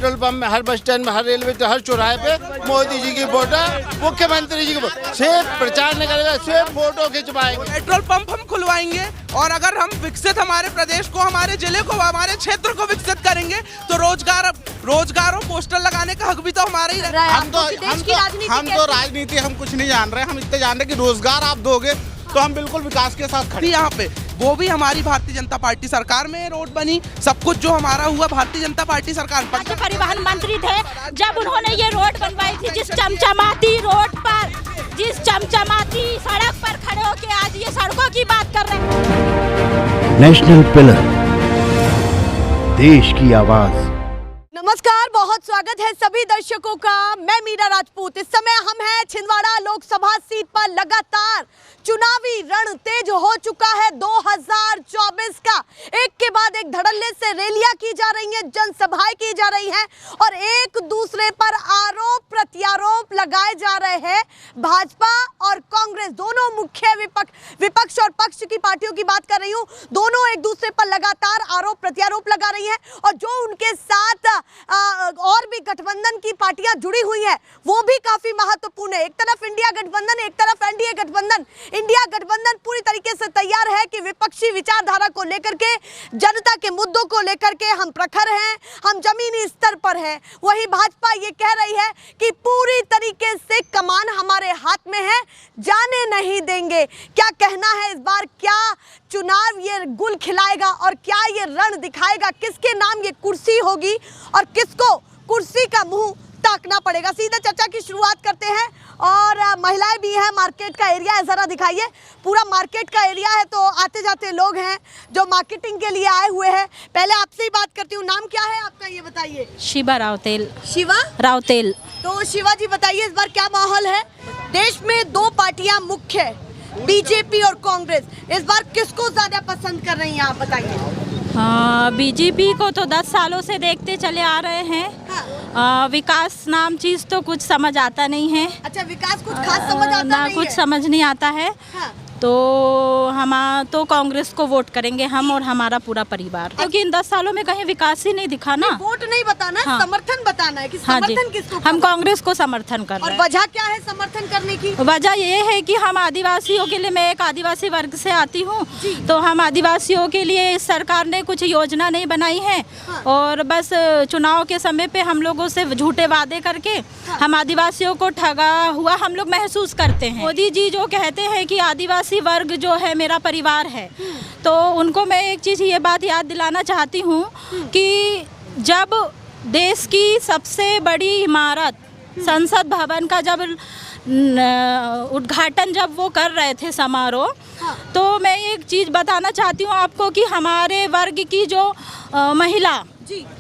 Petrol pump में, हर bus stand में, हर railway तो हर चौराहे पे मोदी जी की फोटो, मुख्यमंत्री जी की फोटो, सिर्फ प्रचार नहीं करेगा, सिर्फ फोटो खिंचवाएंगे। पेट्रोल पंप हम खुलवाएंगे और अगर हम विकसित हमारे प्रदेश को, हमारे जिले को, हमारे क्षेत्र को विकसित करेंगे तो रोजगार और पोस्टर लगाने का हक भी तो हमारा ही है। हम तो राजनीति हम कुछ नहीं जान रहे, हम इतने जान रहे कि रोजगार आप दोगे तो हम बिल्कुल विकास के साथ खड़े। यहाँ पे वो भी हमारी भारतीय जनता पार्टी सरकार में रोड बनी, सब कुछ जो हमारा हुआ भारतीय जनता पार्टी सरकार। परिवहन मंत्री थे जब उन्होंने ये रोड बनवाई थी, जिस चमचमाती रोड पर, जिस चमचमाती सड़क पर खड़े होके आज ये सड़कों की बात कर रहे हैं। नेशनल पिलर, देश की आवाज। नमस्कार, बहुत स्वागत है सभी दर्शकों का। मैं मीरा राजपूत। इस समय हम हैं छिंदवाड़ा लोकसभा सीट पर। लगातार चुनावी रण तेज हो चुका है 2024 का। एक के बाद एक धड़ल्ले से रैलियां की जा रही हैं, जनसभाएं की जा रही हैं और एक दूसरे पर आरोप प्रत्यारोप लगाए जा रहे हैं। भाजपा और कांग्रेस दोनों मुख्य विपक्ष और पक्ष की पार्टियों की बात कर रही हूँ, दोनों एक दूसरे पर लगातार आरोप प्रत्यारोप लगा रही हैं और जो उनके साथ और भी गठबंधन की पार्टियां जुड़ी हुई हैं वो भी काफी महत्वपूर्ण है। एक तरफ इंडिया गठबंधन, एक तरफ एनडीए गठबंधन। इंडिया गठबंधन पूरी तरीके से तैयार है कि विपक्षी विचारधारा को लेकर के, जनता के मुद्दों को लेकर के हम प्रखर हैं, हम जमीनी स्तर पर हैं। वहीं भाजपा ये कह रही है कि पूरी तरीके से कमान हमारे हाथ में है, जाने नहीं देंगे। क्या कहना है इस बार? क्या चुनाव ये गुल खिलाएगा और क्या ये रण दिखाएगा? किसके नाम ये कुर्सी होगी और किसको कुर्सी का मुंह ताकना पड़ेगा? सीधा चर्चा की शुरुआत करते हैं और महिलाएं भी हैं। मार्केट का एरिया है, जरा दिखाइए। पूरा मार्केट का एरिया है तो आते जाते लोग हैं जो मार्केटिंग के लिए आए हुए हैं। पहले आपसे ही बात करती हूँ, नाम क्या है आपका, ये बताइए। शिवा रावतेल। शिवा रावतेल। तो शिवा जी बताइए, इस बार क्या माहौल है? देश में दो पार्टियां मुख्य है, बीजेपी और कांग्रेस। इस बार किसको ज्यादा पसंद कर रही हैं आप, बताइए। बीजेपी को तो 10 सालों से देखते चले आ रहे हैं। हाँ। विकास नाम चीज तो कुछ समझ आता नहीं है। अच्छा, विकास कुछ खास समझ आता ना नहीं कुछ है। समझ नहीं आता है। हाँ। तो हम तो कांग्रेस को वोट करेंगे, हम और हमारा पूरा परिवार, क्योंकि इन 10 सालों में कहीं विकास ही नहीं दिखा ना। वोट नहीं बताना है। हाँ। समर्थन बताना है कि समर्थन किसको? हम कांग्रेस को समर्थन कर रहे हैं। और वजह क्या है समर्थन करने की? वजह ये है कि हम आदिवासियों के लिए, मैं एक आदिवासी वर्ग से आती हूँ, तो हम आदिवासियों के लिए इस सरकार ने कुछ योजना नहीं बनाई है। हाँ। और बस चुनाव के समय पे हम लोगों से झूठे वादे करके हम आदिवासियों को ठगा हुआ हम लोग महसूस करते हैं। मोदी जी जो कहते हैं कि आदिवासी वर्ग जो है मेरा परिवार है, तो उनको मैं एक चीज़ ये बात याद दिलाना चाहती हूँ कि जब देश की सबसे बड़ी इमारत संसद भवन का जब उद्घाटन जब वो कर रहे थे समारोह, तो मैं एक चीज़ बताना चाहती हूँ आपको कि हमारे वर्ग की जो महिला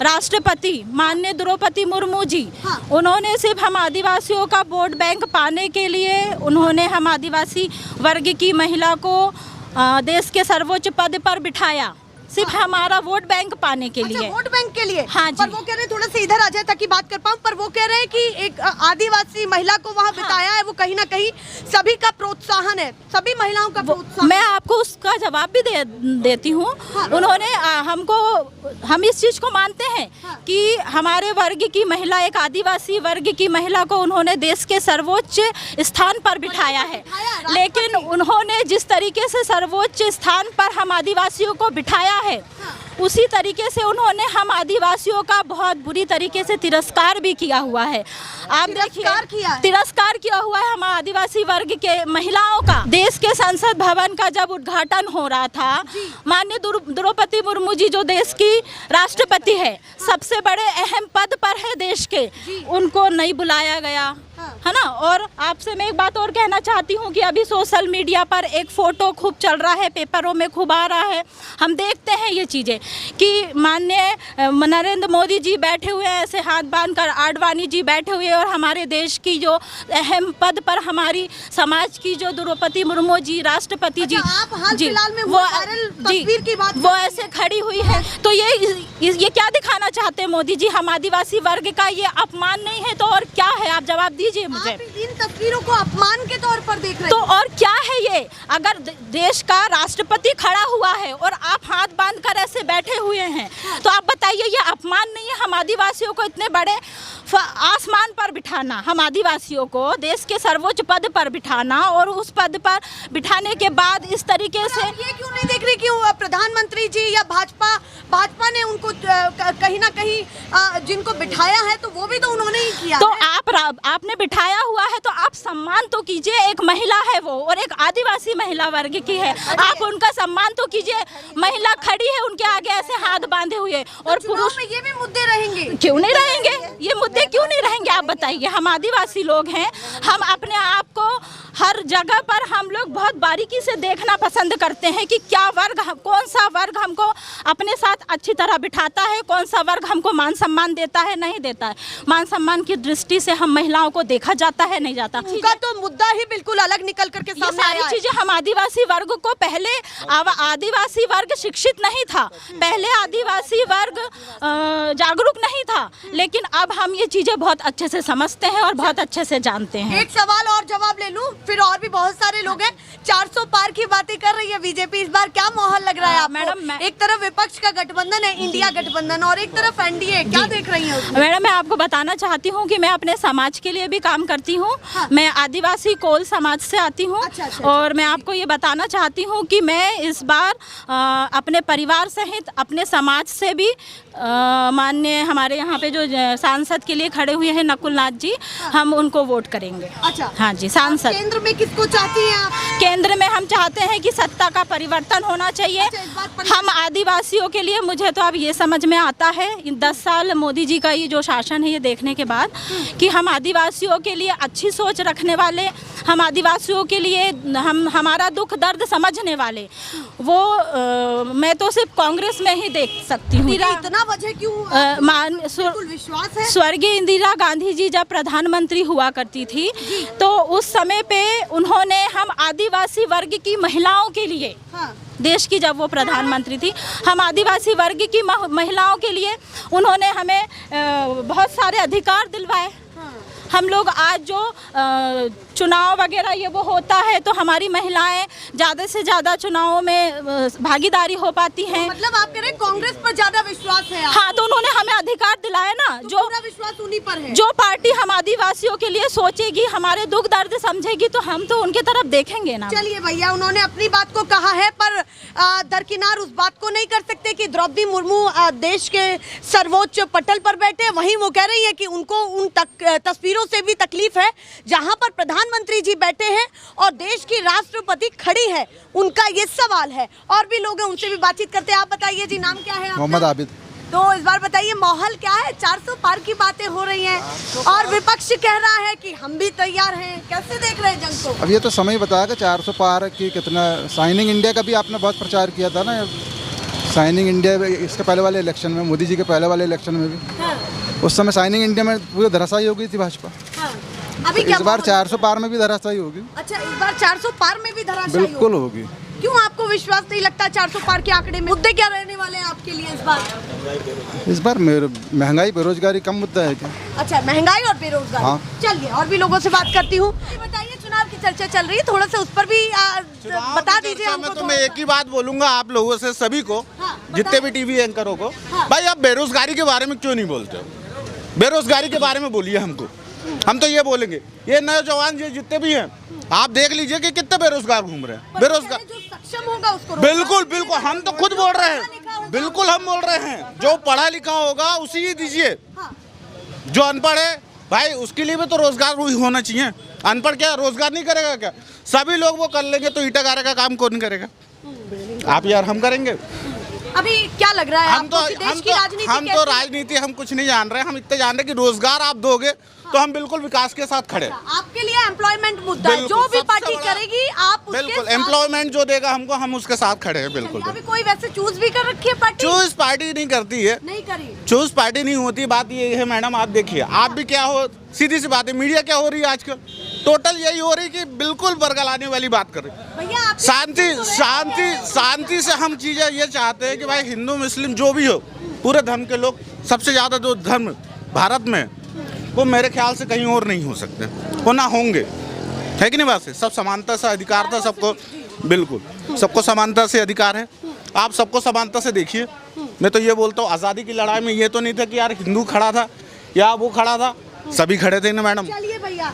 राष्ट्रपति माननीय द्रौपदी मुर्मू जी, उन्होंने सिर्फ हम आदिवासियों का वोट बैंक पाने के लिए उन्होंने हम आदिवासी वर्ग की महिला को देश के सर्वोच्च पद पर बिठाया, सिर्फ हमारा वोट बैंक पाने के लिए। वोट बैंक के लिए? हाँ जी। पर वो कह रहे हैं, थोड़ा सा इधर आ जाए ताकि बात कर पाऊं, पर वो कह रहे हैं कि एक आदिवासी महिला को वहाँ बिताया है, वो कहीं ना कहीं सभी का प्रोत्साहन है, सभी महिलाओं का प्रोत्साहन। मैं आपको उसका जवाब भी देती हूँ। उन्होंने हम इस चीज को मानते हैं कि हमारे वर्ग की महिला, एक आदिवासी वर्ग की महिला को उन्होंने देश के सर्वोच्च स्थान पर बिठाया है, लेकिन उन्होंने जिस तरीके से सर्वोच्च स्थान पर हम आदिवासियों को बिठाया है, उसी तरीके से उन्होंने हम आदिवासियों का बहुत बुरी तरीके से तिरस्कार भी किया हुआ है। आप देखिए, तिरस्कार किया हुआ है हम आदिवासी वर्ग के महिलाओं का। देश के संसद भवन का जब उद्घाटन हो रहा था, माननीय द्रौपदी मुर्मू जी जो देश की राष्ट्रपति है, सबसे बड़े अहम पद पर है देश के, उनको नहीं बुलाया गया, है ना। और आपसे मैं एक बात और कहना चाहती हूँ कि अभी सोशल मीडिया पर एक फ़ोटो खूब चल रहा है, पेपरों में खूब आ रहा है, हम देखते हैं ये चीज़ें कि माननीय नरेंद्र मोदी जी बैठे हुए हैं ऐसे हाथ बांधकर, आडवाणी जी बैठे हुए, और हमारे देश की जो अहम पद पर हमारी समाज की जो द्रौपदी मुर्मू जी राष्ट्रपति जी, आप हाल फिलहाल में वो तस्वीर की बात, वो ऐसे खड़ी हुई है, तो ये क्या दिखाना चाहते हैं मोदी जी? हम आदिवासी वर्ग का ये अपमान नहीं है तो और क्या है? आप जवाब दीजिए। दीजिए मुझे। आप इन तस्वीरों को अपमान के तौर पर देख रहे तो हैं। और क्या है ये? अगर देश का राष्ट्रपति खड़ा हुआ है और आप हाथ बांध कर ऐसे बैठे हुए हैं, तो आप बताइए ये अपमान नहीं है? हम आदिवासियों को इतने बड़े आसमान पर बिठाना, हम आदिवासियों को देश के सर्वोच्च पद पर बिठाना, और उस पद पर बिठाने के बाद इस तरीके से ये क्यों नहीं देख रहे कि प्रधानमंत्री जी या भाजपा ने उनको कहीं ना कहीं जिनको बिठाया है तो वो भी तो उन्होंने ही किया तो है। आपने बिठाया हुआ है तो आप सम्मान तो कीजिए। एक महिला है वो, और एक आदिवासी महिला वर्ग की है, आप उनका सम्मान तो कीजिए। महिला खड़ी है उनके आगे ऐसे हाथ बांधे हुए, और पुरुष में ये भी मुद्दे रहेंगे। क्यों नहीं रहेंगे? ये मुद्दे क्यों नहीं रहेंगे? आप बताइए। हम आदिवासी लोग हैं, हम अपने आप को हर जगह पर हम लोग बहुत बारीकी से देखना पसंद करते हैं कि क्या वर्ग, कौन सा वर्ग हमको अपने साथ अच्छी तरह बिठाता है, कौन सा वर्ग हमको मान सम्मान देता है, नहीं देता है। मान सम्मान की दृष्टि से हम महिलाओं को देखा जाता है, नहीं जाता। उनका तो मुद्दा ही बिल्कुल अलग निकल करके ये सामने सारी आया है। चीजें हम आदिवासी वर्ग को, पहले आदिवासी वर्ग शिक्षित नहीं था, पहले आदिवासी वर्ग जागरूक नहीं था, लेकिन अब हम ये चीजें बहुत अच्छे से समझते हैं और बहुत अच्छे से जानते हैं। एक सवाल और जवाब ले लूं, फिर और भी बहुत सारे लोग हैं। 400 पार की बातें कर रही है बीजेपी, इस बार क्या माहौल लग रहा है आपको? मैडम, एक तरफ विपक्ष का गठबंधन है, इंडिया गठबंधन, और एक तरफ एनडीए, क्या देख रही है उसमें? मैडम, मैं आपको बताना चाहती हूँ कि मैं अपने समाज के लिए भी काम करती हूँ। हाँ। मैं आदिवासी कोल समाज से आती हूँ। अच्छा। और मैं आपको ये बताना चाहती हूँ कि मैं इस बार अपने परिवार सहित अपने समाज से भी माननीय हमारे यहाँ पे जो सांसद के लिए खड़े हुए हैं नकुल नाथ जी, हम उनको वोट करेंगे। अच्छा। हाँ जी, सांसद। केंद्र में किसको चाहती हैं आप? केंद्र में हम चाहते हैं कि सत्ता का परिवर्तन होना चाहिए। अच्छा, इस बार हम आदिवासियों के लिए, मुझे तो अब ये समझ में आता है 10 साल मोदी जी का ये जो शासन है ये देखने के बाद, कि हम आदिवासियों के लिए अच्छी सोच रखने वाले, हम आदिवासियों के लिए हमारा दुख दर्द समझने वाले, वो मैं तो सिर्फ कांग्रेस में ही देख सकती हूँ। इतना वजह क्यों? बिल्कुल विश्वास है। स्वर्गीय इंदिरा गांधी जी जब प्रधानमंत्री हुआ करती थी, तो उस समय पे उन्होंने हम आदिवासी वर्ग की महिलाओं के लिए, हाँ। देश की जब वो प्रधानमंत्री थी, हम आदिवासी वर्ग की महिलाओं के लिए उन्होंने हमें बहुत सारे अधिकार दिलवाए। हम लोग आज जो चुनाव वगैरह ये वो होता है, तो हमारी महिलाएं ज़्यादा से ज़्यादा चुनावों में भागीदारी हो पाती हैं। मतलब आप कह रहे हैं कांग्रेस पर ज्यादा विश्वास है आपको? हाँ, तो उन्होंने हमें अधिकार दिलाया ना। तो जो पूरा विश्वास उन्हीं पर है। जो पार्टी हम आदिवासियों के लिए सोचेगी, हमारे दुख दर्द समझेगी, तो हम तो उनके तरफ देखेंगे ना। चलिए भैया, उन्होंने अपनी बात को कहा है, पर दरकिनार उस बात को नहीं कर सकते कि द्रौपदी मुर्मू देश के सर्वोच्च पटल पर बैठे। वहीं वो कह रही है कि उनको उन तस्वीरों से भी तकलीफ है जहां पर प्रधानमंत्री जी बैठे हैं और देश की राष्ट्रपति खड़ी है। उनका ये सवाल है। और भी लोग हैं, उनसे भी बातचीत करते हैं। आप बताइए जी, नाम क्या है आपका? मोहम्मद आबिद। तो इस बार बताइए माहौल क्या है? 400 पार की बातें हो रही हैं और विपक्ष कह रहा है कि हम भी तैयार हैं। कैसे देख रहे हैं जंग को? अब ये तो समय बताया कि 400 पार की कितना, साइनिंग इंडिया का भी आपने बहुत प्रचार किया था ना, साइनिंग इंडिया इसके पहले वाले इलेक्शन में, मोदी जी के पहले वाले इलेक्शन में भी। हाँ। उस समय साइनिंग इंडिया में पूरी धराशायी हो गई थी भाजपा। हाँ। अभी तो इस बार 400 पार में भी धराशायी होगी। अच्छा, इस बार 400 पार में भी धराशायी बिल्कुल होगी। क्यों आपको विश्वास नहीं लगता 400 पार के आंकड़े में? मुद्दे क्या रहने वाले हैं आपके लिए इस बार? महंगाई बेरोजगारी कम मुद्दा है क्या? अच्छा, महंगाई और बेरोजगारी। हाँ। चलिए और भी लोगों से बात करती हूँ। बताइए, चुनाव की चर्चा चल रही है, थोड़ा सा उस पर भी बता दीजिए हमको। तो मैं एक ही बात बोलूंगा आप लोगों से, सभी को, हाँ, जितने भी टीवी एंकरों को, हाँ। भाई आप बेरोजगारी के बारे में क्यों नहीं बोलते हो? बेरोजगारी के बारे में बोलिए हमको। हम तो ये बोलेंगे, ये नौजवान ये जितने भी हैं, आप देख लीजिए कि कितने बेरोजगार घूम रहे हैं। बेरोजगार जो सक्षम होगा उसको बिल्कुल बिल्कुल, हम तो खुद बोल रहे हैं, बिल्कुल हम बोल रहे हैं, जो पढ़ा लिखा होगा उसी ही दीजिए। हाँ। जो अनपढ़ है भाई, उसके लिए भी तो रोजगार होना चाहिए। अनपढ़ क्या रोजगार नहीं करेगा क्या? सभी लोग वो कर लेंगे तो ईंटा गारे का काम कौन करेगा? आप यार, हम करेंगे। अभी क्या लग रहा है हम तो राजनीति हम कुछ नहीं जान रहे हैं। हम इतने जान रहे हैं कि रोजगार आप दोगे तो हम बिल्कुल विकास के साथ खड़े। आपके लिए एम्प्लॉयमेंट मुद्दा है, जो भी पार्टी करेगी आप उसके बिल्कुल, साथ। एम्प्लॉयमेंट जो देगा हमको, हम उसके साथ खड़े हैं। बिल्कुल। अभी कोई वैसे चूज भी कर रखी है पार्टी? चूज पार्टी नहीं करती है, नहीं करी। चूज पार्टी नहीं होती। बात ये है मैडम, आप देखिए, आप भी क्या हो, सीधी सी बात है, मीडिया क्या हो रही है आजकल, टोटल यही हो रही कि बिल्कुल बरगलाने वाली बात कर रही है। भैया आप शांति से हम चीजें ये चाहते हैं कि भाई हिंदू मुस्लिम जो भी हो, पूरे धर्म के लोग, सबसे ज्यादा जो धर्म भारत में वो मेरे ख्याल से कहीं और नहीं हो सकते, वो ना होंगे, है कि नहीं बात है। सब समानता से अधिकार था सबको, बिल्कुल सबको समानता से अधिकार है। आप सबको समानता से देखिए। मैं तो ये बोलता हूँ आज़ादी की लड़ाई में ये तो नहीं था कि यार हिंदू खड़ा था या वो खड़ा था, सभी खड़े थे ना मैडम। चलिए भैया,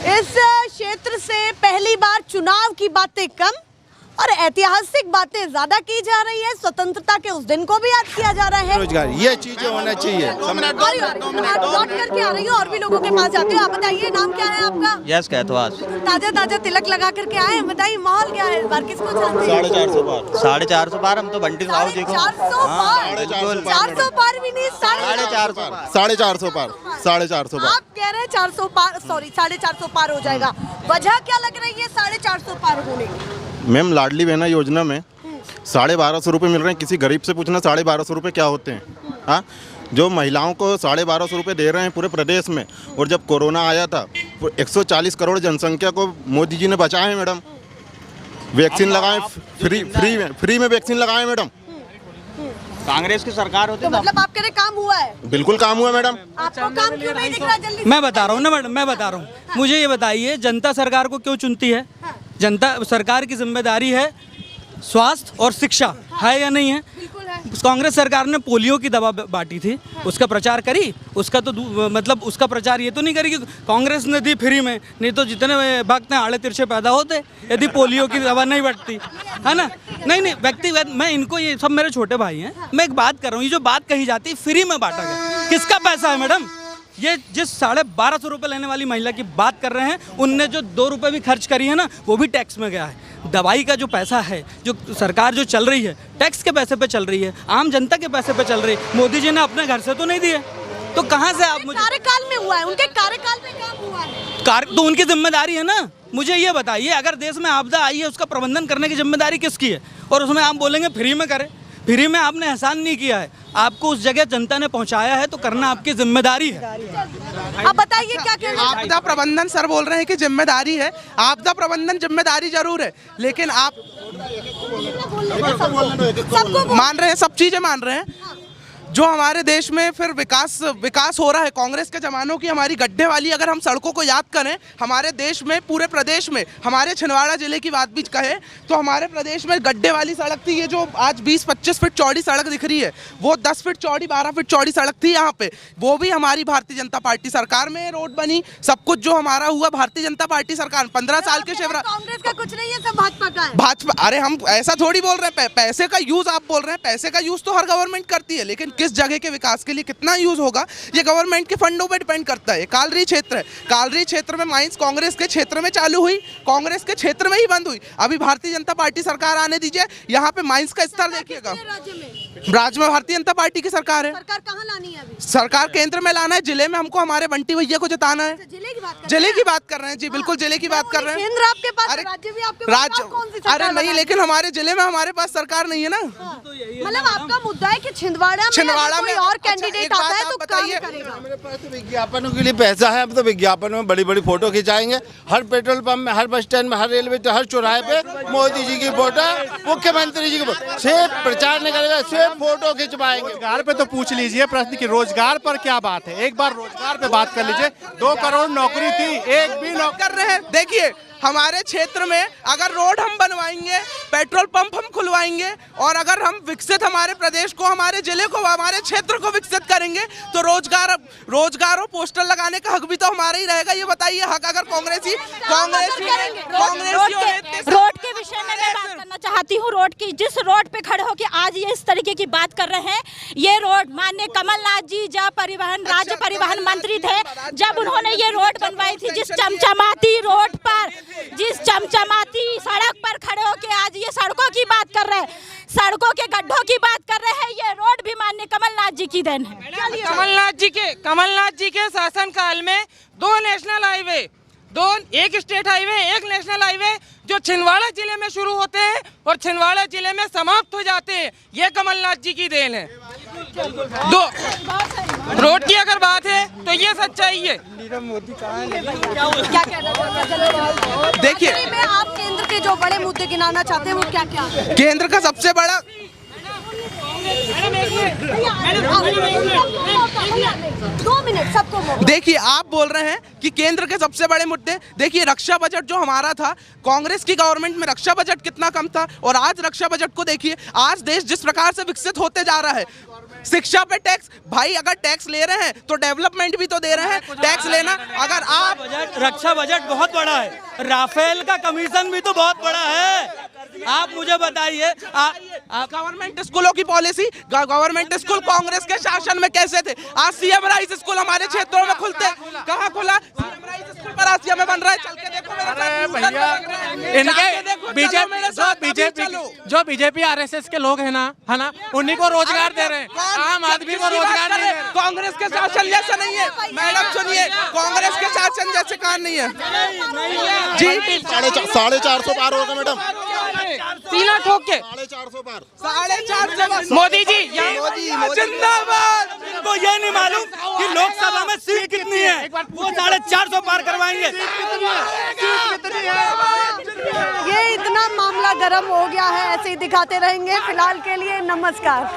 इस क्षेत्र से पहली बार चुनाव की बातें कम और ऐतिहासिक बातें ज्यादा की जा रही है। स्वतंत्रता के उस दिन को भी याद किया जा रहा है। रोजगार, ये चीजें होना चाहिए। लौट करके आ रही हूँ और भी लोगों के पास जाती हूँ। आप बताइए, नाम क्या है आपका? यस कहतवास। ताजा ताजा तिलक लगा करके आए, बताइए माहौल क्या है इस बार, किसको चाहते हैं? 450 पार, 450 पार। हम तो बंटी साहू जी को 450 पार, 400 पार भी नहीं, 450 पार, 450 पार, 450 पार। आप कह रहे हैं 400 पार, सॉरी 450 पार हो जाएगा। वजह क्या लग रही है 450 पार होने की? मैम लाडली बहना योजना में 1250 रुपये मिल रहे हैं। किसी गरीब से पूछना 1250 रुपये क्या होते हैं। हाँ, जो महिलाओं को 1250 रुपये दे रहे हैं पूरे प्रदेश में। और जब कोरोना आया था 140 करोड़ जनसंख्या को मोदी जी ने बचाया है मैडम। वैक्सीन लगाएं, फ्री में वैक्सीन लगाएं मैडम। कांग्रेस की सरकार होती तो मतलब आप कह रहे काम हुआ है? बिल्कुल काम हुआ मैडम। आपको काम क्यों नहीं दिख रहा जल्दी से? मैं बता रहा हूँ ना मैडम, मैं बता रहा हूँ। मुझे ये बताइए, जनता सरकार को क्यों चुनती है? जनता सरकार की जिम्मेदारी है स्वास्थ्य और शिक्षा, है या नहीं है? कांग्रेस सरकार ने पोलियो की दवा बांटी थी, उसका प्रचार करी? उसका तो मतलब उसका प्रचार ये तो नहीं करी कि कांग्रेस ने दी फ्री में, नहीं तो जितने भक्त हैं आड़े तिरछे पैदा होते यदि पोलियो की दवा नहीं बंटती, है ना। नहीं व्यक्तिगत मैं इनको, ये सब मेरे छोटे भाई हैं, मैं एक बात कर रहा हूँ। ये जो बात कही जाती है फ्री में बांटा गया, किसका पैसा है मैडम? ये जिस 1250 रुपये लेने वाली महिला की बात कर रहे हैं, उनने जो 2 रुपये भी खर्च करी है ना, वो भी टैक्स में गया है। दवाई का जो पैसा है, जो सरकार जो चल रही है, टैक्स के पैसे पे चल रही है, आम जनता के पैसे पे चल रही है। मोदी जी ने अपने घर से तो नहीं दिए, तो कहाँ से आप मुझे? कार्यकाल में हुआ है, उनके कार्यकाल में काम हुआ है। तो उनकी जिम्मेदारी है ना। मुझे ये बताइए, अगर देश में आपदा आई है, उसका प्रबंधन करने की जिम्मेदारी किसकी है? और उसमें आप बोलेंगे फ्री में करें। फ्री में आपने एहसान नहीं किया है, आपको उस जगह जनता ने पहुंचाया है, तो करना आपकी जिम्मेदारी है। आप बताइए क्या कहना चाहते हैं? आपदा प्रबंधन सर बोल रहे हैं कि जिम्मेदारी है। आपदा प्रबंधन जिम्मेदारी जरूर है, लेकिन आप मान रहे हैं, सब चीजें मान रहे हैं। जो हमारे देश में फिर विकास हो रहा है, कांग्रेस के जमानों की हमारी गड्ढे वाली अगर हम सड़कों को याद करें, हमारे देश में, पूरे प्रदेश में, हमारे छिंदवाड़ा जिले की बात भी कहें तो हमारे प्रदेश में गड्ढे वाली सड़क थी। ये जो आज 20-25 फीट चौड़ी सड़क दिख रही है, वो 10 फीट चौड़ी, 12 फीट चौड़ी सड़क थी यहाँ पे। वो भी हमारी भारतीय जनता पार्टी सरकार में रोड बनी। सब कुछ जो हमारा हुआ भारतीय जनता पार्टी सरकार, 15 साल के शिवराज। कांग्रेस का कुछ नहीं है, सब भाजपा का है। भाजपा, अरे हम ऐसा थोड़ी बोल रहे हैं। पैसे का यूज आप बोल रहे हैं, पैसे का यूज तो हर गवर्नमेंट करती है, लेकिन किस जगह के विकास के लिए कितना यूज होगा, ये गवर्नमेंट के फंडों पे डिपेंड करता है। कालरी क्षेत्र है, कालरी क्षेत्र में माइंस कांग्रेस के क्षेत्र में चालू हुई, कांग्रेस के क्षेत्र में ही बंद हुई। अभी भारतीय जनता पार्टी सरकार आने दीजिए, यहाँ पे माइंस का स्तर देखिएगा। राज्य में भारतीय जनता पार्टी की सरकार है। सरकार कहाँ लानी है अभी? सरकार केंद्र में लाना है, जिले में हमको हमारे बंटी भैया को जिताना है। जिले की बात कर रहे हैं जी, बिल्कुल जिले की बात कर रहे हैं। केंद्र आपके पास, अरे राज्य भी आपके पास, आप कौन सी सरकार अरे नहीं, लेकिन हमारे जिले में हमारे पास सरकार नहीं है ना। मतलब आपका मुद्दा है कि छिंदवाड़ा में कोई और कैंडिडेट आता है तो काम करेगा। मेरे पास तो विज्ञापनों के लिए पैसा है, अब तो विज्ञापन में बड़ी बड़ी फोटो खिंचाएंगे। हर पेट्रोल पंप में, हर बस स्टैंड में, हर रेलवे, हर चौराहे पे मोदी जी की फोटो, मुख्यमंत्री जी की फोटो। सिर्फ प्रचार नहीं करेगा, सिर्फ फोटो खिंचवाएंगे। रोजगार पे तो पूछ लीजिए प्रश्न कि रोजगार पर क्या बात है। एक बार रोजगार पे बात कर लीजिए। 2 करोड़ नौकरी थी, एक भी नौकरी कर रहे हैं। देखिए हमारे क्षेत्र में अगर रोड हम बनवाएंगे, पेट्रोल पंप हम खुलवाएंगे, और अगर हम विकसित हमारे प्रदेश को, हमारे जिले को, हमारे क्षेत्र को विकसित करेंगे, तो रोजगार और पोस्टर लगाने का हक भी तो हमारा ही रहेगा। ये बताइए, हक अगर कांग्रेसी रोड के विषय में मैं बात करना चाहती हूँ। रोड की, जिस रोड पे खड़े होकर आज ये इस तरीके की बात कर रहे हैं, ये रोड माननीय कमलनाथ जी जब राज्य परिवहन मंत्री थे, जब उन्होंने ये रोड बनवाई थी, जिस चमचमाती रोड पर, जिस चमचमाती सड़क पर खड़े होके आज ये सड़कों की बात कर रहे हैं, सड़कों के गड्ढों की बात कर रहे हैं, ये रोड भी माननीय कमलनाथ जी की देन है। कमलनाथ जी के शासनकाल में 2 नेशनल हाईवे, एक स्टेट हाईवे, एक नेशनल हाईवे, जो छिंदवाड़ा जिले में शुरू होते हैं और छिंदवाड़ा जिले में समाप्त हो जाते हैं, ये कमलनाथ जी की देन है। रोड की अगर बात है तो ये सच्चाई है। देखिए, आप केंद्र के जो बड़े मुद्दे गिनाना चाहते हैं वो क्या क्या? केंद्र का सबसे बड़ा 2 मिनट सबको मौका। देखिए, आप बोल रहे हैं कि केंद्र के सबसे बड़े मुद्दे, देखिए रक्षा बजट जो हमारा था, कांग्रेस की गवर्नमेंट में रक्षा बजट कितना कम था और आज रक्षा बजट को देखिए। आज देश जिस प्रकार से विकसित होते जा रहा है, शिक्षा पे टैक्स, भाई अगर टैक्स ले रहे हैं तो डेवलपमेंट भी तो दे रहे हैं। टैक्स लेना, अगर आप रक्षा बजट बहुत बड़ा है, राफेल का कमीशन भी तो बहुत बड़ा है। आप मुझे बताइए, गवर्नमेंट स्कूलों की पॉलिसी, गवर्नमेंट स्कूल कांग्रेस के शासन में कैसे थे? आज सीएम राइस स्कूल हमारे क्षेत्रों में खुलते, कहाँ खुला? सीएम राइस स्कूल बरासिया में बन रहा है, चल के देखो मेरे साथ। भैया, इनके जो बीजेपी आरएसएस के लोग हैं ना, है ना, उन्हीं को रोजगार दे रहे हैं, आम आदमी को रोजगार नहीं दे रहे। कांग्रेस के शासन जैसा नहीं है मैडम, सुनिए, कांग्रेस के शासन जैसे काम नहीं है जी। 450 पार होगा मैडम, सीना ठोक के 450 पार। 450 मोदी जी जिंदाबाद। इनको ये नहीं मालूम कि लोकसभा में सीट कितनी है, वो 450 पार करवाएंगे। ये इतना मामला गर्म हो गया है, ऐसे ही दिखाते रहेंगे। फिलहाल के लिए नमस्कार।